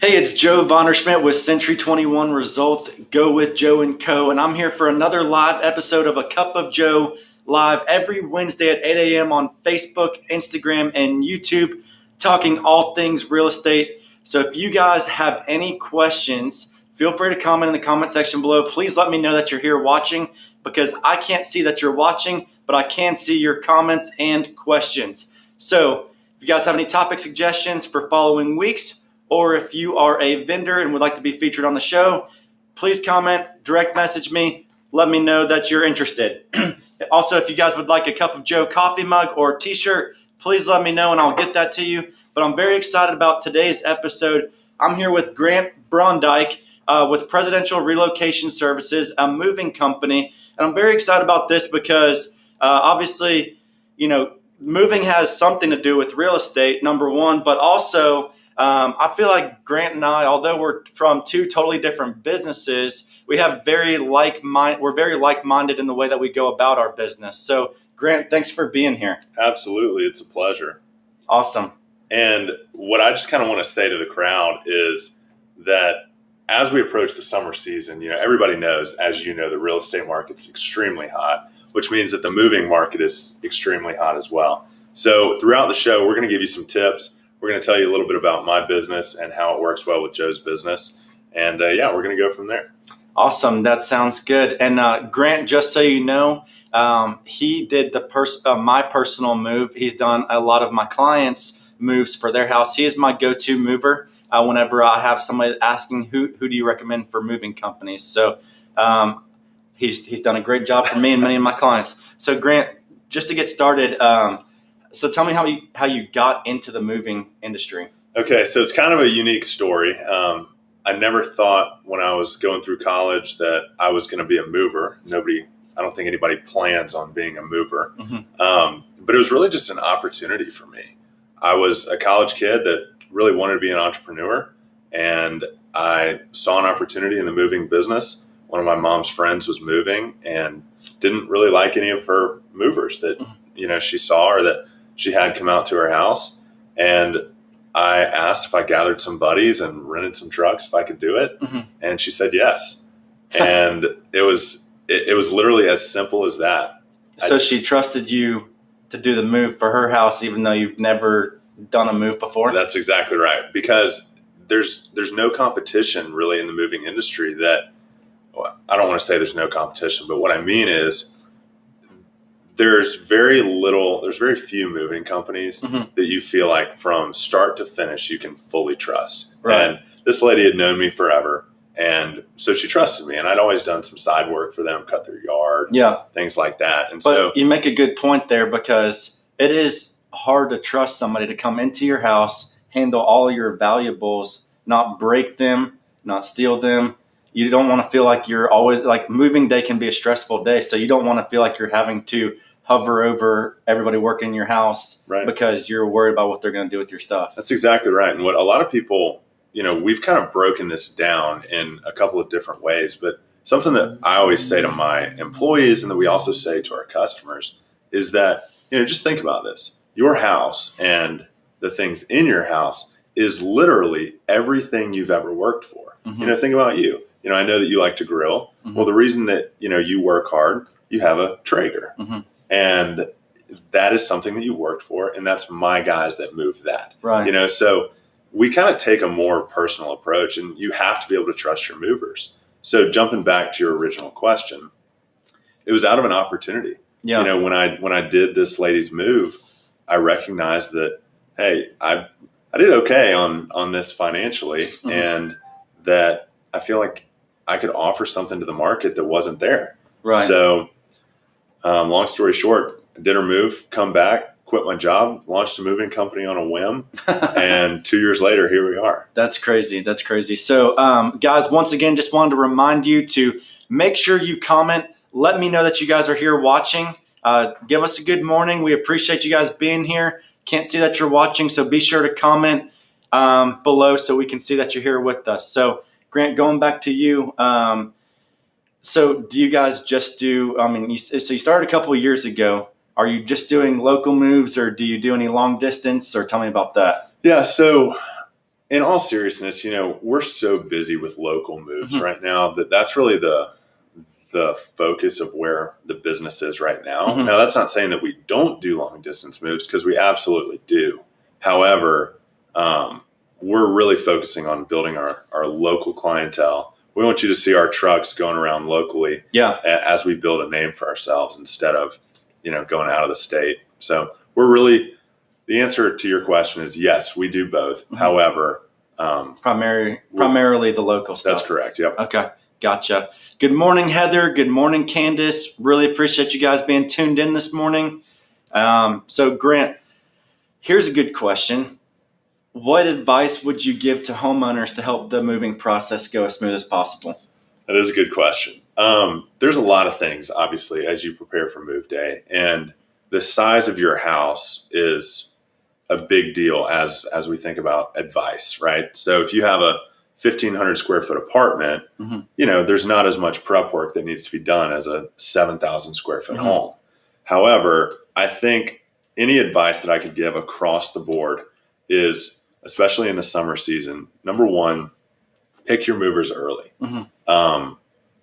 Hey, it's Joe Vonderschmidt with Century 21 Results. Go with Joe and Co. And I'm here for another live episode of A Cup of Joe live every Wednesday at 8 a.m. on Facebook, Instagram, and YouTube, talking all things real estate. So if you guys have any questions, feel free to comment in the comment section below. Please let me know that you're here watching because I can't see that you're watching, but I can see your comments and questions. So if you guys have any topic suggestions for following weeks, or if you are a vendor and would like to be featured on the show, please comment, direct message me, let me know that you're interested. Also, if you guys would like a Cup of Joe coffee mug or a t-shirt, please let me know and I'll get that to you. But I'm very excited about today's episode. I'm here with Grant Brondyke with Presidential Relocation Services, a moving company. And I'm very excited about this because obviously, moving has something to do with real estate, number one, but also I feel like Grant and I, although we're from two totally different businesses, we're very like-minded in the way that we go about our business. So, Grant, thanks for being here. Absolutely. It's a pleasure. Awesome. And what I just kind of want to say to the crowd is that as we approach the summer season, everybody knows, as you know, the real estate market's extremely hot, which means that the moving market is extremely hot as well. So throughout the show, we're going to give you some tips. We're going to tell you a little bit about my business and how it works well with Joe's business. And we're going to go from there. Awesome. That sounds good. And Grant, just so you know, he did my personal move. He's done a lot of my clients' moves for their house. He is my go-to mover whenever I have somebody asking who do you recommend for moving companies. So he's done a great job for me and many of my clients. So Grant, just to get started, so tell me how you got into the moving industry. Okay, so it's kind of a unique story. I never thought when I was going through college that I was going to be a mover. I don't think anybody plans on being a mover. Mm-hmm. But it was really just an opportunity for me. I was a college kid that really wanted to be an entrepreneur, and I saw an opportunity in the moving business. One of my mom's friends was moving and didn't really like any of her movers that she saw or that she had come out to her house. And I asked if I gathered some buddies and rented some trucks, if I could do it. Mm-hmm. And she said yes. And it was literally as simple as that. So she trusted you to do the move for her house, even though you've never done a move before? That's exactly right. Because there's no competition really in the moving industry I don't want to say there's no competition, but what I mean is there's very few moving companies mm-hmm. that you feel like from start to finish you can fully trust. Right. And this lady had known me forever, and so she trusted me. And I'd always done some side work for them, cut their yard, things like that. And so you make a good point there, because it is hard to trust somebody to come into your house, handle all your valuables, not break them, not steal them. You don't want to feel like you're always like moving day can be a stressful day. So you don't want to feel like you're having to hover over everybody working in your house, right, because you're worried about what they're going to do with your stuff. That's exactly right. And what a lot of people, we've kind of broken this down in a couple of different ways, but something that I always say to my employees and that we also say to our customers is that, just think about this. Your house and the things in your house is literally everything you've ever worked for. Mm-hmm. Think about you. I know that you like to grill. Mm-hmm. Well, the reason that, you work hard, you have a Traeger. Mm-hmm. And that is something that you worked for. And that's my guys that moved that. Right. So we kind of take a more personal approach, and you have to be able to trust your movers. So jumping back to your original question, it was out of an opportunity. Yeah. When I did this lady's move, I recognized that, hey, I did okay on this financially, mm-hmm. and that I feel like I could offer something to the market that wasn't there. Right. So long story short, I did her move, come back, quit my job, launched a moving company on a whim. And 2 years later, here we are. That's crazy. So guys, once again, just wanted to remind you to make sure you comment. Let me know that you guys are here watching. Give us a good morning. We appreciate you guys being here. Can't see that you're watching, so be sure to comment below so we can see that you're here with us. So Grant, going back to you, so do you guys just do, so you started a couple of years ago. Are you just doing local moves, or do you do any long distance, or tell me about that? Yeah. So in all seriousness, we're so busy with local moves Mm-hmm. right now that's really the focus of where the business is right now. Mm-hmm. Now, that's not saying that we don't do long distance moves, because we absolutely do. However, we're really focusing on building our local clientele. We want you to see our trucks going around locally, as we build a name for ourselves instead of, going out of the state. So the answer to your question is yes, we do both. Mm-hmm. However, primarily the local stuff. That's correct. Yep. Okay. Gotcha. Good morning, Heather. Good morning, Candace. Really appreciate you guys being tuned in this morning. So Grant, here's a good question. What advice would you give to homeowners to help the moving process go as smooth as possible? That is a good question. There's a lot of things, obviously, as you prepare for move day, and the size of your house is a big deal as we think about advice, right? So if you have a 1,500 square foot apartment, mm-hmm. There's not as much prep work that needs to be done as a 7,000 square foot mm-hmm. home. However, I think any advice that I could give across the board is, especially in the summer season, number one, pick your movers early. Mm-hmm.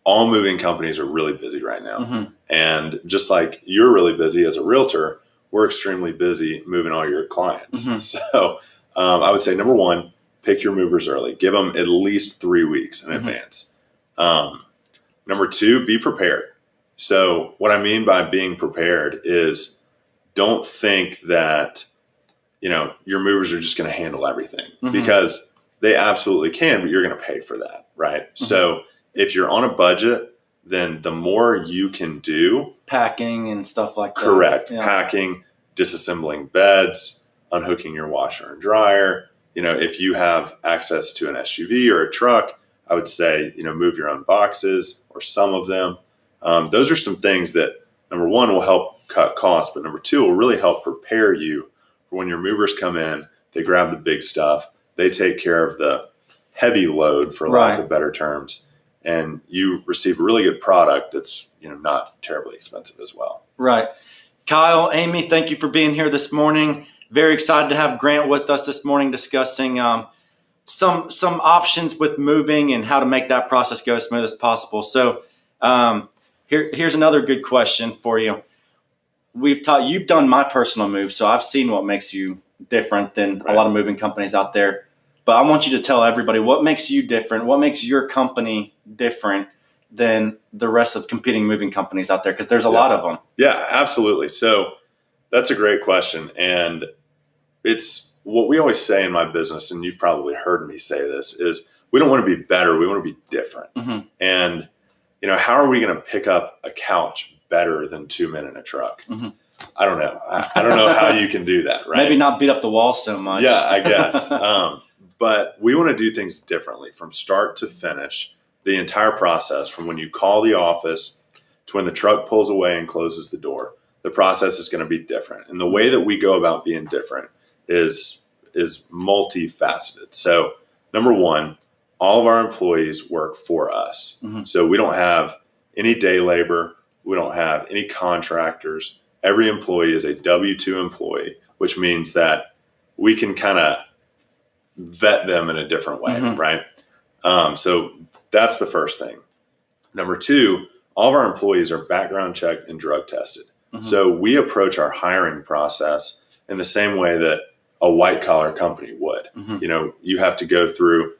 All moving companies are really busy right now. Mm-hmm. And just like you're really busy as a realtor, we're extremely busy moving all your clients. Mm-hmm. So I would say, number one, pick your movers early. Give them at least 3 weeks in mm-hmm. advance. Number two, be prepared. So what I mean by being prepared is, don't think that, your movers are just going to handle everything, mm-hmm. because they absolutely can, but you're going to pay for that, right? Mm-hmm. So if you're on a budget, then the more you can do, packing and stuff like that. Correct. Yeah. Packing, disassembling beds, unhooking your washer and dryer. If you have access to an SUV or a truck, I would say, move your own boxes or some of them. Those are some things that, number one, will help cut costs, but number two, will really help prepare you for when your movers come in. They grab the big stuff. They take care of the heavy load, for lack of better terms, and you receive a really good product that's, not terribly expensive as well. Right. Kyle, Amy, thank you for being here this morning. Very excited to have Grant with us this morning, discussing some options with moving and how to make that process go as smooth as possible. So here's another good question for you. You've done my personal move, so I've seen what makes you different than a lot of moving companies out there. But I want you to tell everybody what makes you different, what makes your company different than the rest of competing moving companies out there, because there's a lot of them. Yeah, absolutely. So that's a great question. And it's what we always say in my business, and you've probably heard me say this, is we don't want to be better. We want to be different. Mm-hmm. And, how are we going to pick up a couch better than 2 men in a truck? Mm-hmm. I don't know. I don't know how you can do that, right? Maybe not beat up the wall so much. Yeah, I guess. But we want to do things differently from start to finish. The entire process, from when you call the office to when the truck pulls away and closes the door, the process is going to be different. And the way that we go about being different is multifaceted. So number one, all of our employees work for us. Mm-hmm. So we don't have any day labor. We don't have any contractors. Every employee is a W-2 employee, which means that we can kind of vet them in a different way, mm-hmm. right? So that's the first thing. Number two, all of our employees are background checked and drug tested. Mm-hmm. So we approach our hiring process in the same way that a white collar company would. Mm-hmm. You have to go through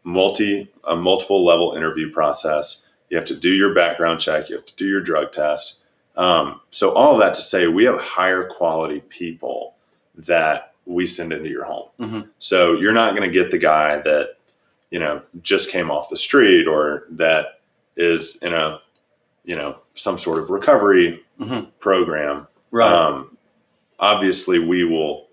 a multiple level interview process. You have to do your background check. You have to do your drug test. So all of that to say, we have higher quality people that we send into your home. Mm-hmm. So you're not going to get the guy that, just came off the street, or that is in a, some sort of recovery mm-hmm. program. Right. Obviously we will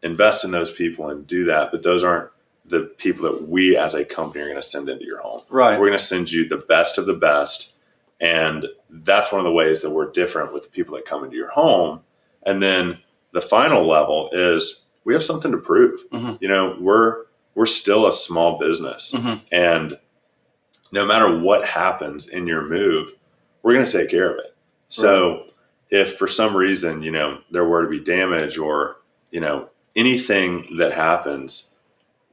invest in those people and do that, but those aren't the people that we as a company are going to send into your home. Right. We're going to send you the best of the best. And that's one of the ways that we're different with the people that come into your home. And then the final level is we have something to prove. Mm-hmm. We're still a small business, mm-hmm. and no matter what happens in your move, we're going to take care of it. So if for some reason, there were to be damage or, anything that happens,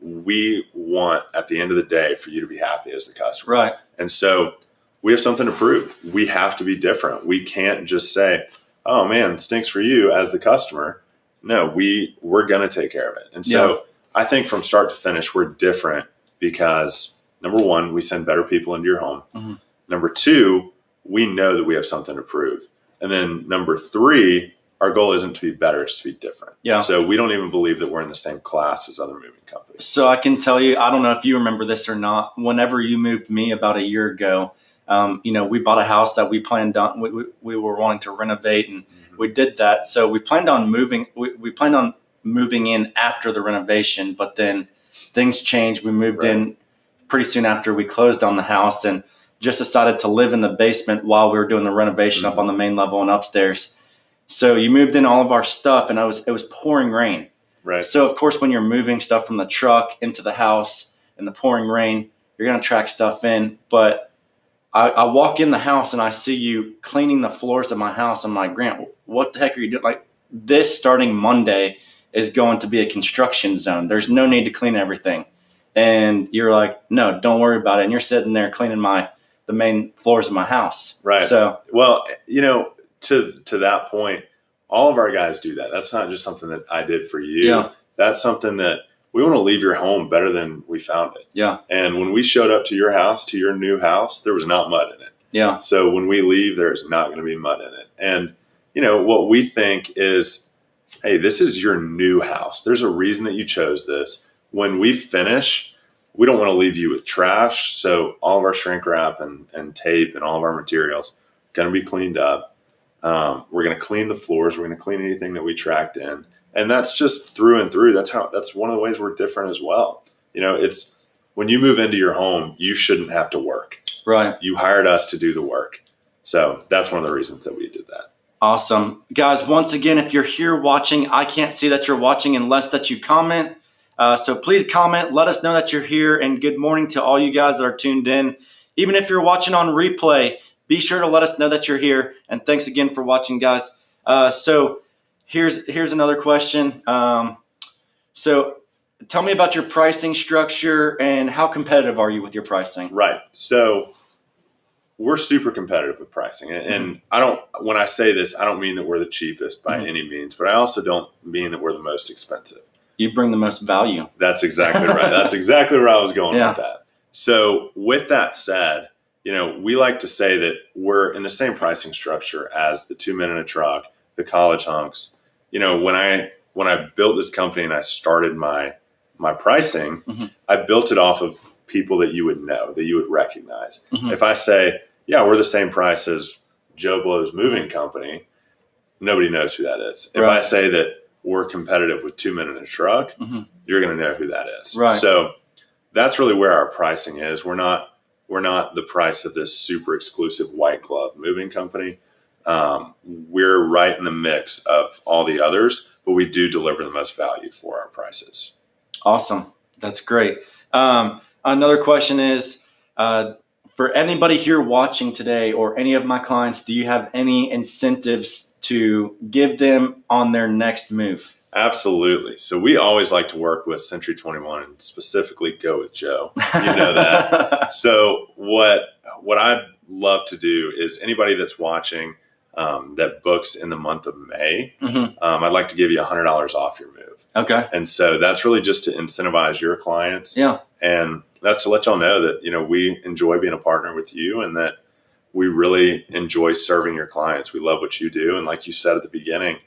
we want at the end of the day for you to be happy as the customer. Right. And so we have something to prove. We have to be different. We can't just say, oh man, it stinks for you as the customer. No, we're going to take care of it. And so I think from start to finish, we're different because number one, we send better people into your home. Mm-hmm. Number two, we know that we have something to prove. And then number three, our goal isn't to be better, it's to be different. Yeah. So we don't even believe that we're in the same class as other moving companies. So I can tell you, I don't know if you remember this or not, whenever you moved me about a year ago, we bought a house that we planned on, we were wanting to renovate, and we did that. So we planned on moving, we planned on moving in after the renovation, but then things changed. We moved in pretty soon after we closed on the house and just decided to live in the basement while we were doing the renovation up on the main level and upstairs. So you moved in all of our stuff, and it was pouring rain. Right. So of course, when you're moving stuff from the truck into the house in the pouring rain, you're going to track stuff in. But I walk in the house and I see you cleaning the floors of my house. I'm like, Grant, what the heck are you doing? Like, this starting Monday is going to be a construction zone. There's no need to clean everything. And you're like, no, don't worry about it. And you're sitting there cleaning the main floors of my house. Right. So, well, to that point, all of our guys do that. That's not just something that I did for you. Yeah. That's something that we want to leave your home better than we found it. Yeah. And when we showed up to your house, to your new house, there was not mud in it. Yeah. So when we leave, there's not going to be mud in it. And, what we think is, hey, this is your new house. There's a reason that you chose this. When we finish, we don't want to leave you with trash. So all of our shrink wrap and tape and all of our materials going to be cleaned up. We're going to clean the floors. We're going to clean anything that we tracked in. And that's just through and through. That's one of the ways we're different as well. It's when you move into your home, you shouldn't have to work. Right. You hired us to do the work. So that's one of the reasons that we did that. Awesome. Guys, once again, if you're here watching, I can't see that you're watching unless that you comment. So please comment. Let us know that you're here. And good morning to all you guys that are tuned in. Even if you're watching on replay, be sure to let us know that you're here. And thanks again for watching, guys. So here's another question. So tell me about your pricing structure and how competitive are you with your pricing? Right. So we're super competitive with pricing. And when I say this, I don't mean that we're the cheapest by any means, but I also don't mean that we're the most expensive. You bring the most value. That's exactly right. That's exactly where I was going with that. So with that said, we like to say that we're in the same pricing structure as the 2 Men in a Truck, the college hunks. When I built this company and I started my pricing, I built it off of people that you would know, that you would recognize. If I say, yeah, we're the same price as Joe Blow's moving company, nobody knows who that is. If I say that we're competitive with 2 Men in a Truck, you're going to know who that is. Right. So that's really where our pricing is. We're not the price of this super exclusive white glove moving company. We're right in the mix of all the others, but we do deliver the most value for our prices. Awesome. That's great. Another question is, for anybody here watching today or any of my clients, do you have any incentives to give them on their next move? Absolutely. So we always like to work with Century 21 and specifically go with Joe. You know that. So what I'd love to do is anybody that's watching that books in the month of May, I'd like to give you $100 off your move. Okay. And so that's really just to incentivize your clients. Yeah. And that's to let y'all know that, we enjoy being a partner with you and that we really enjoy serving your clients. We love what you do. And like you said at the beginning,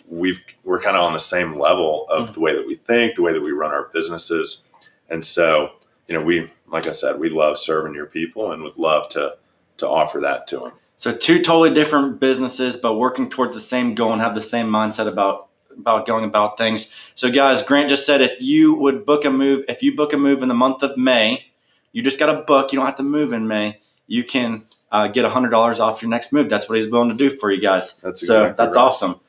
we're kind of on the same level of the way that we think, the way that we run our businesses. And so, like I said, we love serving your people and would love to offer that to them. So 2 totally different businesses, but working towards the same goal and have the same mindset about going about things. So guys, Grant just said, if you book a move in the month of May, you just got to book. You don't have to move in May. You can get $100 off your next move. That's what he's willing to do for you guys. That's right. Awesome.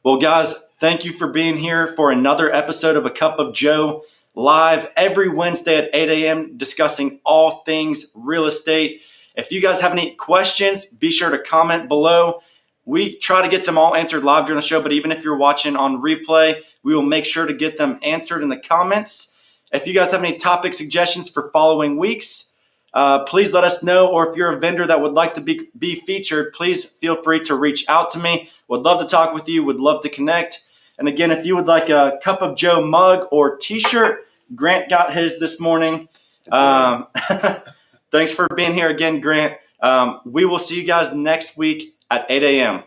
Well, guys, thank you for being here for another episode of A Cup of Joe, live every Wednesday at 8 a.m. discussing all things real estate. If you guys have any questions, be sure to comment below. We try to get them all answered live during the show, but even if you're watching on replay, we will make sure to get them answered in the comments. If you guys have any topic suggestions for following weeks, please let us know. Or if you're a vendor that would like to be featured, please feel free to reach out to me. Would love to talk with you. Would love to connect. And again, if you would like a Cup of Joe mug or t-shirt, Grant got his this morning. Thanks for being here again, Grant. We will see you guys next week at 8 a.m.